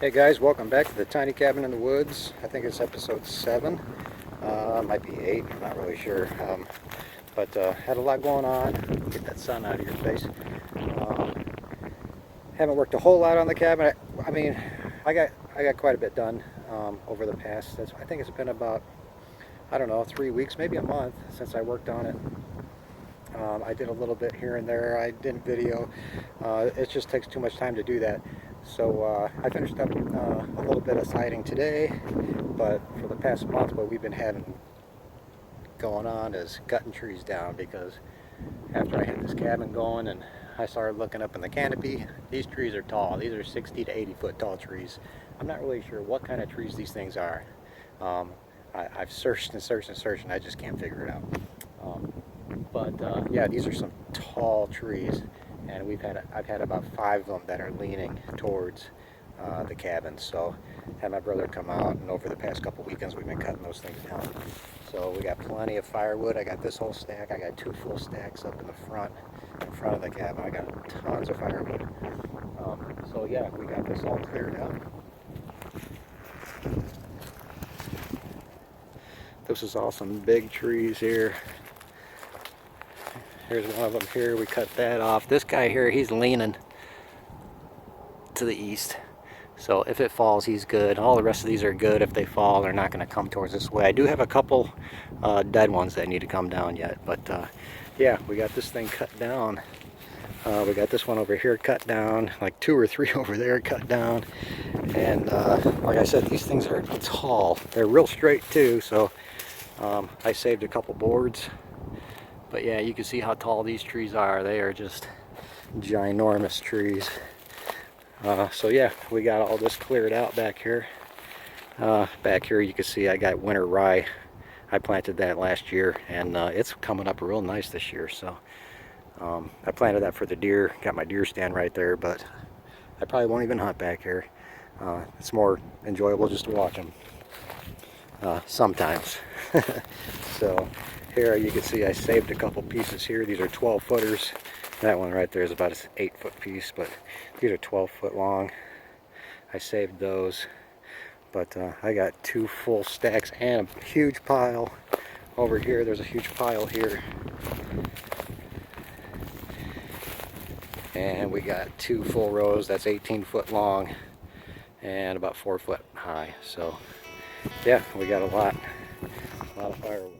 Hey guys, welcome back to the Tiny Cabin in the Woods. I think it's episode 7. Might be 8, I'm not really sure. But had a lot going on. Get that sun out of your face. Haven't worked a whole lot on the cabin. I mean, I got quite a bit done over the past. I think it's been about, I don't know, 3 weeks, maybe a month since I worked on it. I did a little bit here and there. I didn't video. It just takes too much time to do that. So I finished up a little bit of siding today, but for the past month what we've been having going on is cutting trees down, because after I had this cabin going and I started looking up in the canopy, these trees are tall. These are 60 to 80 foot tall trees. I'm not really sure what kind of trees these things are. I've searched and searched and searched and I just can't figure it out. But yeah, these are some tall trees, and I've had about 5 of them that are leaning towards the cabin. So I had my brother come out, and over the past couple weekends we've been cutting those things down. So we got plenty of firewood. I got this whole stack. I got 2 full stacks up in front of the cabin. I got tons of firewood. So yeah, we got this all cleared out. This is all some big trees here. Here's one of them here. We cut that off. This guy here, he's leaning to the east. So if it falls, he's good. All the rest of these are good. If they fall, they're not going to come towards this way. I do have a couple dead ones that need to come down yet. But yeah, we got this thing cut down. We got this one over here cut down, like 2 or 3 over there cut down. And like I said, these things are tall. They're real straight too. So I saved a couple boards. But yeah, you can see how tall these trees are. They are just ginormous trees. So yeah, we got all this cleared out back here. Back here you can see I got winter rye. I planted that last year, and it's coming up real nice this year. So I planted that for the deer. Got my deer stand right there, but I probably won't even hunt back here. It's more enjoyable just to watch them sometimes. So here you can see I saved a couple pieces here. These are 12 footers. That one right there is about an 8-foot piece, but these are 12 foot long. I saved those. But I got 2 full stacks and a huge pile over here. There's a huge pile here. And we got 2 full rows. That's 18 foot long and about 4 foot high. So yeah, we got a lot of firewood.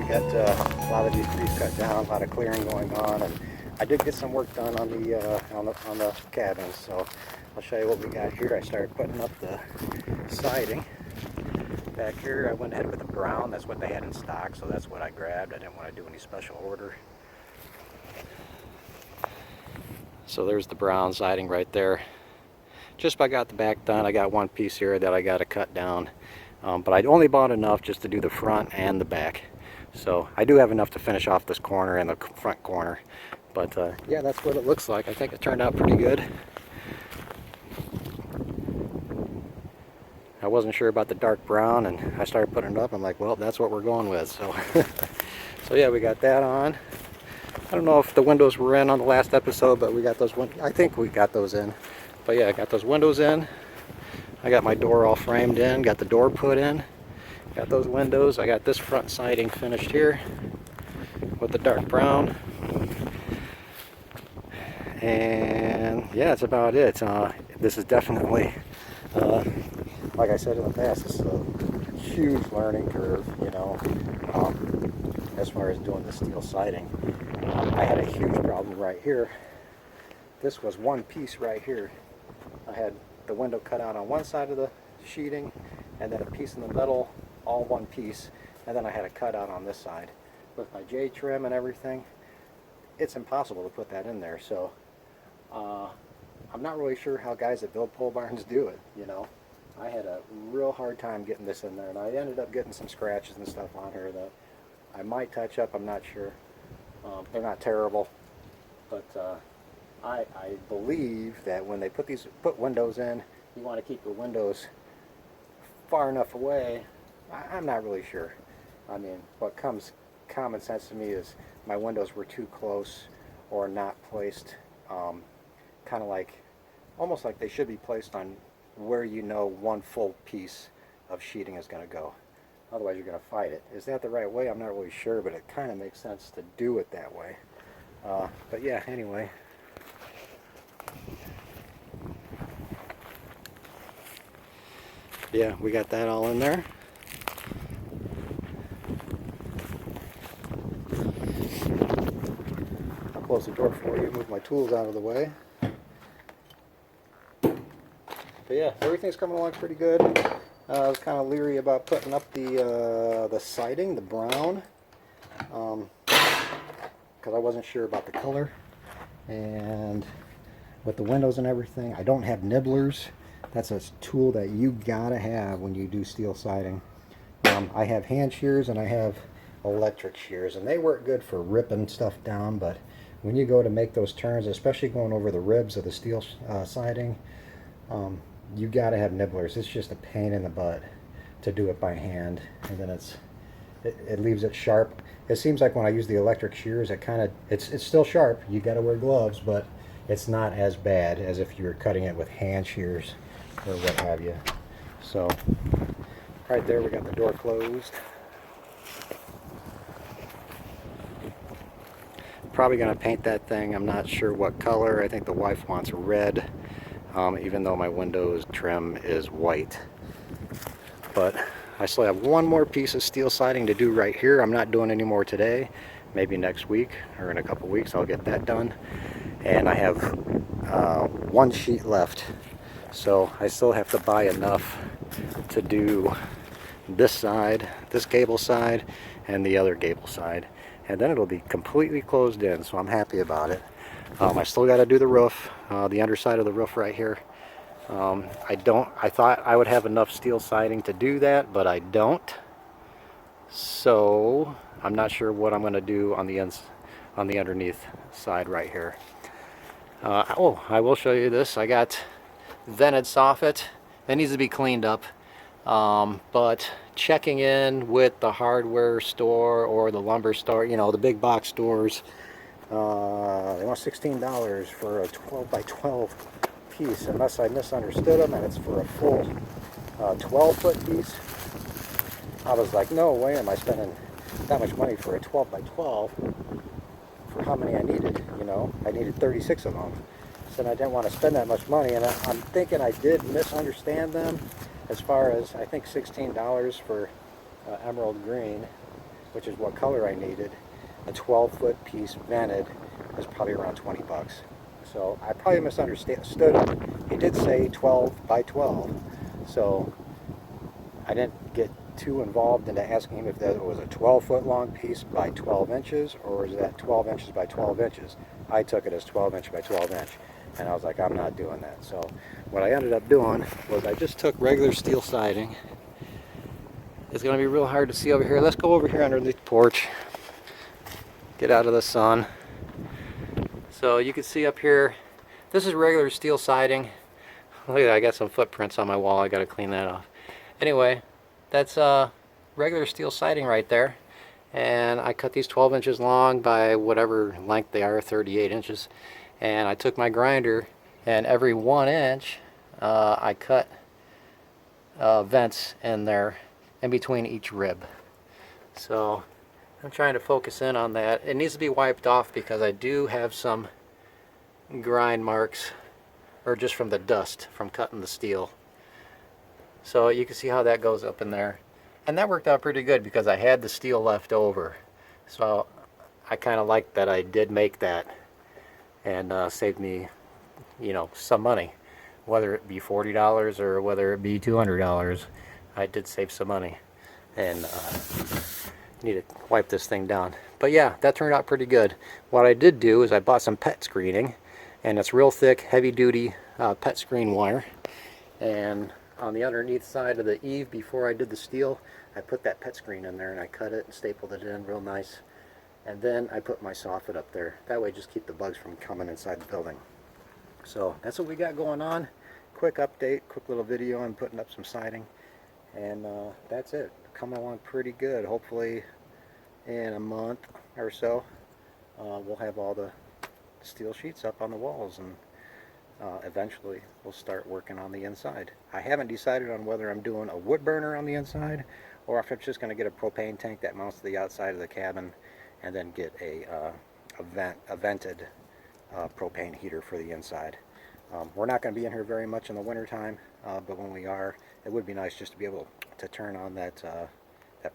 got a lot of these trees cut down, a lot of clearing going on, and I did get some work done on the cabins. So I'll show you what we got here. I started putting up the siding. Back here, I went ahead with the brown. That's what they had in stock, so that's what I grabbed. I didn't want to do any special order. So there's the brown siding right there. Just about got the back done. I got one piece here that I got to cut down, but I only bought enough just to do the front and the back. So I do have enough to finish off this corner and the front corner. But yeah, that's what it looks like. I think it turned out pretty good. I wasn't sure about the dark brown, and I started putting it up. I'm like, well, that's what we're going with. So, so yeah, we got that on. I don't know if the windows were in on the last episode, but we got those. I think we got those in. But yeah, I got those windows in. I got my door all framed in. Got the door put in. Got those windows. I got this front siding finished here with the dark brown. And yeah, that's about it. This is definitely. Like I said in the past, it's a huge learning curve, you know, as far as doing the steel siding. I had a huge problem right here. This was one piece right here. I had the window cut out on one side of the sheeting, and then a piece in the middle, all one piece, and then I had a cut out on this side. With my J trim and everything, it's impossible to put that in there, so I'm not really sure how guys that build pole barns do it, you know. I had a real hard time getting this in there, and I ended up getting some scratches and stuff on here that I might touch up. I'm not sure. They're not terrible, but I believe that when they put windows in, you want to keep the windows far enough away. I'm not really sure. I mean, what comes common sense to me is my windows were too close or not placed, kind of like, almost like they should be placed on where you know one full piece of sheeting is going to go. Otherwise you're going to fight it. Is that the right way? I'm not really sure, but it kind of makes sense to do it that way. But yeah, anyway. Yeah, we got that all in there. I'll close the door for you, move my tools out of the way. But yeah, everything's coming along pretty good. I was kind of leery about putting up the siding, the brown, because I wasn't sure about the color. And with the windows and everything, I don't have nibblers. That's a tool that you gotta have when you do steel siding. I have hand shears and I have electric shears, and they work good for ripping stuff down, but when you go to make those turns, especially going over the ribs of the steel siding, you gotta have nibblers. It's just a pain in the butt to do it by hand, and then it leaves it sharp. It seems like when I use the electric shears, it's still sharp. You gotta wear gloves, but it's not as bad as if you're cutting it with hand shears or what have you. So right there, we got the door closed. Probably gonna paint that thing. I'm not sure what color. I think the wife wants red. Even though my windows trim is white. But I still have one more piece of steel siding to do right here. I'm not doing any more today. Maybe next week or in a couple weeks I'll get that done. And I have one sheet left. So I still have to buy enough to do this side, this gable side, and the other gable side. And then it'll be completely closed in, so I'm happy about it. I still got to do the roof, the underside of the roof right here. I thought I would have enough steel siding to do that, but I don't. So I'm not sure what I'm going to do on the underneath side right here. Oh, I will show you this. I got vented soffit. That needs to be cleaned up. But checking in with the hardware store or the lumber store, you know, the big box stores, they want $16 for a 12 by 12 piece, unless I misunderstood them and it's for a full 12-foot piece. I was like, no way am I spending that much money for a 12 by 12 for how many I needed, you know. I needed 36 of them. So I didn't want to spend that much money, and I'm thinking I did misunderstand them as far as, I think $16 for emerald green. which is what color I needed, a 12-foot piece vented was probably around 20 bucks. So I probably misunderstood him. He did say 12 by 12. So I didn't get too involved into asking him if that was a 12-foot long piece by 12 inches or is that 12 inches by 12 inches. I took it as 12 inch by 12 inch. And I was like, I'm not doing that. So what I ended up doing was I just took regular steel siding. It's going to be real hard to see over here. Let's go over here underneath the porch. Get out of the sun. So you can see up here, this is regular steel siding. Look at that, I got some footprints on my wall. I got to clean that off. Anyway, that's regular steel siding right there. And I cut these 12 inches long by whatever length they are, 38 inches. And I took my grinder, and every 1 inch I cut vents in there in between each rib. So I'm trying to focus in on that. It needs to be wiped off because I do have some grind marks, or just from the dust from cutting the steel. So you can see how that goes up in there. And that worked out pretty good because I had the steel left over. So I kind of like that I did make that, and saved me, you know, some money. Whether it be $40 or whether it be $200, I did save some money. And need to wipe this thing down. But yeah, that turned out pretty good. What I did do is I bought some pet screening, and it's real thick, heavy duty pet screen wire. And on the underneath side of the eave, before I did the steel, I put that pet screen in there and I cut it and stapled it in real nice. And then I put my soffit up there. That way just keep the bugs from coming inside the building. So that's what we got going on. Quick update, quick little video on putting up some siding. And that's it. Coming along pretty good. Hopefully in a month or so we'll have all the steel sheets up on the walls, and eventually we'll start working on the inside. I haven't decided on whether I'm doing a wood burner on the inside or if I'm just going to get a propane tank that mounts to the outside of the cabin and then get a vented propane heater for the inside. We're not going to be in here very much in the winter time, but when we are, it would be nice just to be able to turn on that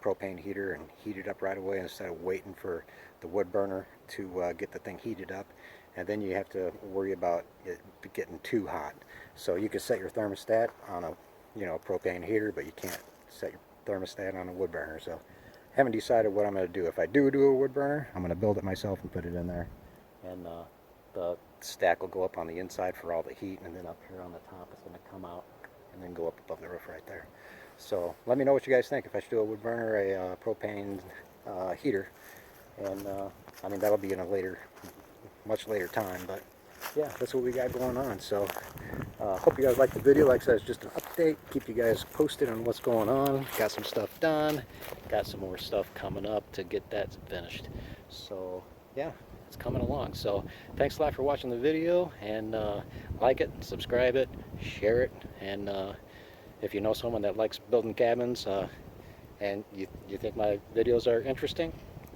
propane heater and heat it up right away instead of waiting for the wood burner to get the thing heated up, and then you have to worry about it getting too hot. So you can set your thermostat on a propane heater, but you can't set your thermostat on a wood burner. So I haven't decided what I'm going to do. If I do a wood burner, I'm going to build it myself and put it in there, and the stack will go up on the inside for all the heat, and then up here on the top it's going to come out and then go up above the roof right there. So let me know what you guys think if I should do a wood burner, a propane heater, and I mean that'll be in a much later time, but yeah, that's what we got going on. So hope you guys like the video. Like I said, it's just an update, keep you guys posted on what's going on. Got some stuff done, got some more stuff coming up to get that finished. So yeah, it's coming along. So thanks a lot for watching the video, and like it, subscribe it, share it, and if you know someone that likes building cabins and you think my videos are interesting,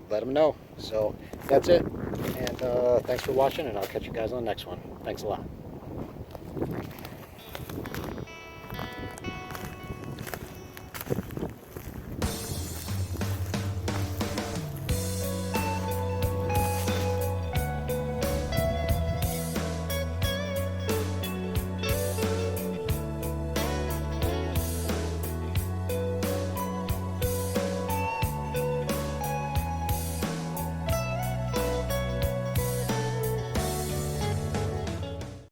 let them know. So that's it, and thanks for watching, and I'll catch you guys on the next one. Thanks a lot.